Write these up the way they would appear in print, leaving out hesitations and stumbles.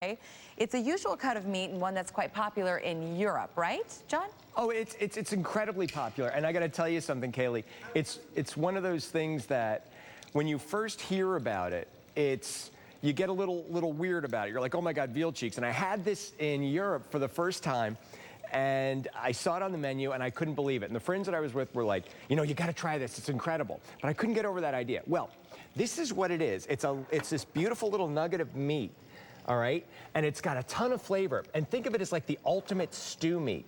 Okay. It's a usual cut of meat and one that's quite popular in Europe, right, John? Oh, it's incredibly popular, and I got to tell you something, Kaylee. It's one of those things that when you first hear about it, you get a little weird about it. You're like, oh my God, veal cheeks. And I had this in Europe for the first time, and I saw it on the menu, and I couldn't believe it. And the friends that I was with were like, you know, you got to try this. It's incredible. But I couldn't get over that idea. Well, this is what it is. It's this beautiful little nugget of meat. All right, and it's got a ton of flavor. And think of it as like the ultimate stew meat.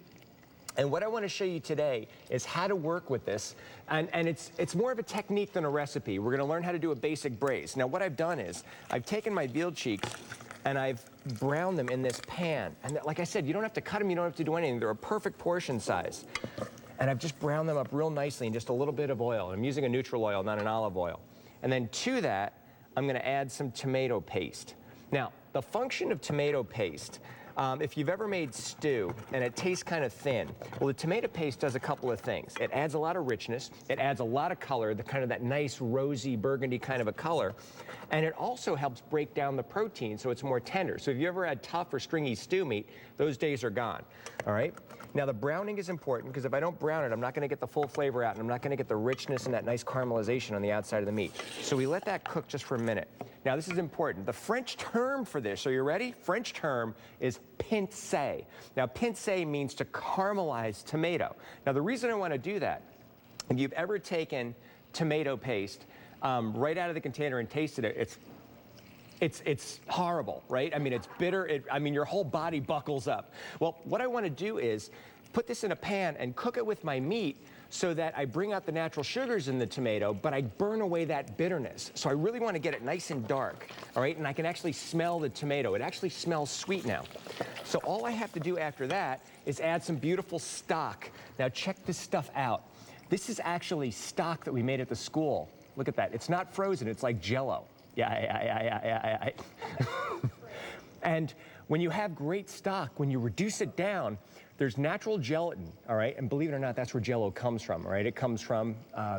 And what I want to show you today is how to work with this. And it's more of a technique than a recipe. We're going to learn how to do a basic braise. Now, what I've done is I've taken my veal cheeks and I've browned them in this pan. And like I said, you don't have to cut them. You don't have to do anything. They're a perfect portion size. And I've just browned them up real nicely in just a little bit of oil. I'm using a neutral oil, not an olive oil. And then to that, I'm going to add some tomato paste. Now, the function of tomato paste, if you've ever made stew and it tastes kind of thin, well, the tomato paste does a couple of things. It adds a lot of richness, it adds a lot of color, the kind of that nice rosy burgundy kind of a color, and it also helps break down the protein so it's more tender. So if you ever had tough or stringy stew meat, those days are gone, all right? Now, the browning is important because if I don't brown it, I'm not going to get the full flavor out, and I'm not going to get the richness and that nice caramelization on the outside of the meat. So we let that cook just for a minute. Now, this is important. The French term for this, are you ready? French term is pincé. Now, pincé means to caramelize tomato. Now, the reason I want to do that, if you've ever taken tomato paste right out of the container and tasted it, it's horrible, right? I mean, it's bitter. I mean, your whole body buckles up. Well, what I want to do is put this in a pan and cook it with my meat so that I bring out the natural sugars in the tomato, but I burn away that bitterness. So I really want to get it nice and dark, all right? And I can actually smell the tomato. It actually smells sweet now. So all I have to do after that is add some beautiful stock. Now check this stuff out. This is actually stock that we made at the school. Look at that. It's not frozen. It's like Jell-O. Yeah. And when you have great stock, when you reduce it down, there's natural gelatin, all right? And believe it or not, that's where Jell-O comes from, all right? It comes from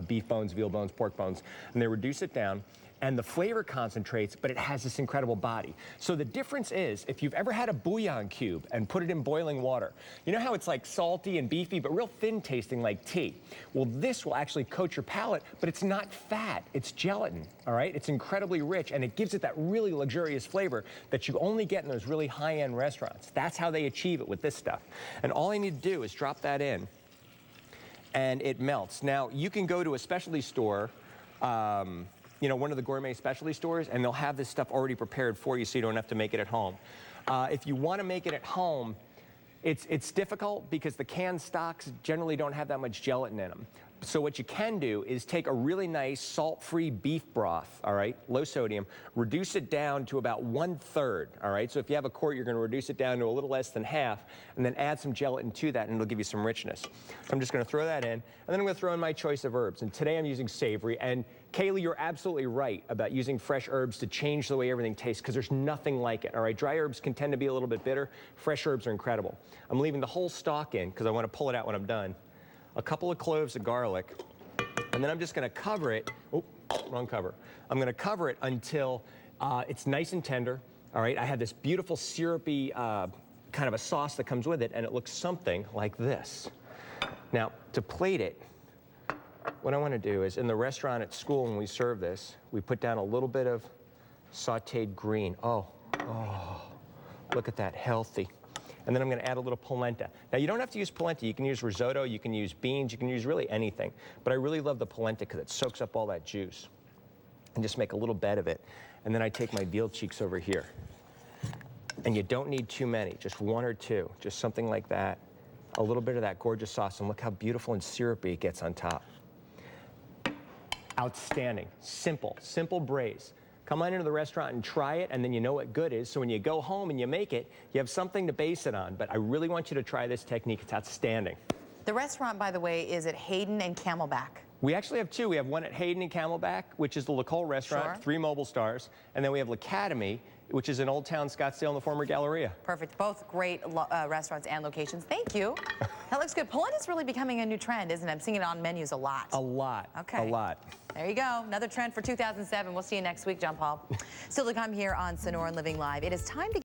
beef bones, veal bones, pork bones, and they reduce it down, and the flavor concentrates, but it has this incredible body. So the difference is, if you've ever had a bouillon cube and put it in boiling water, you know how it's like salty and beefy, but real thin tasting like tea? Well, this will actually coat your palate, but it's not fat, it's gelatin, all right? It's incredibly rich, and it gives it that really luxurious flavor that you only get in those really high-end restaurants. That's how they achieve it with this stuff. And all I need to do is drop that in, and it melts. Now, you can go to a specialty store, you know, one of the gourmet specialty stores, and they'll have this stuff already prepared for you so you don't have to make it at home. If you want to make it at home, it's difficult because the canned stocks generally don't have that much gelatin in them. So what you can do is take a really nice salt-free beef broth, all right, low sodium, reduce it down to about 1/3, all right? So if you have a quart, you're going to reduce it down to a little less than half, and then add some gelatin to that, and it'll give you some richness. So I'm just going to throw that in, and then I'm going to throw in my choice of herbs. And today I'm using savory, and Kaylee, you're absolutely right about using fresh herbs to change the way everything tastes, because there's nothing like it, all right? Dry herbs can tend to be a little bit bitter. Fresh herbs are incredible. I'm leaving the whole stalk in, because I want to pull it out when I'm done. A couple of cloves of garlic, and then I'm just going to cover it. Oh, wrong cover. I'm going to cover it until it's nice and tender. All right, I have this beautiful syrupy kind of a sauce that comes with it, and it looks something like this. Now, to plate it, what I want to do is, in the restaurant at school when we serve this, we put down a little bit of sauteed green. Oh, look at that, healthy. And then I'm going to add a little polenta. Now, you don't have to use polenta. You can use risotto, you can use beans, you can use really anything. But I really love the polenta because it soaks up all that juice. And just make a little bed of it. And then I take my veal cheeks over here. And you don't need too many, just one or two, just something like that. A little bit of that gorgeous sauce, and look how beautiful and syrupy it gets on top. Outstanding. Simple braise. Come on into the restaurant and try it, and then you know what good is. So when you go home and you make it, you have something to base it on. But I really want you to try this technique. It's outstanding. The restaurant, by the way, is at Hayden and Camelback. We actually have two. We have one at Hayden and Camelback, which is the LaCole restaurant, Sure. 3 mobile stars. And then we have L'Academy, which is in Old Town Scottsdale in the former Galleria. Perfect. Both great restaurants and locations. Thank you. That looks good. Polenta's really becoming a new trend, isn't it? I'm seeing it on menus a lot. A lot. Okay. A lot. There you go. Another trend for 2007. We'll see you next week, Jon-Paul. Still to come here on Sonora and Living Live. It is time to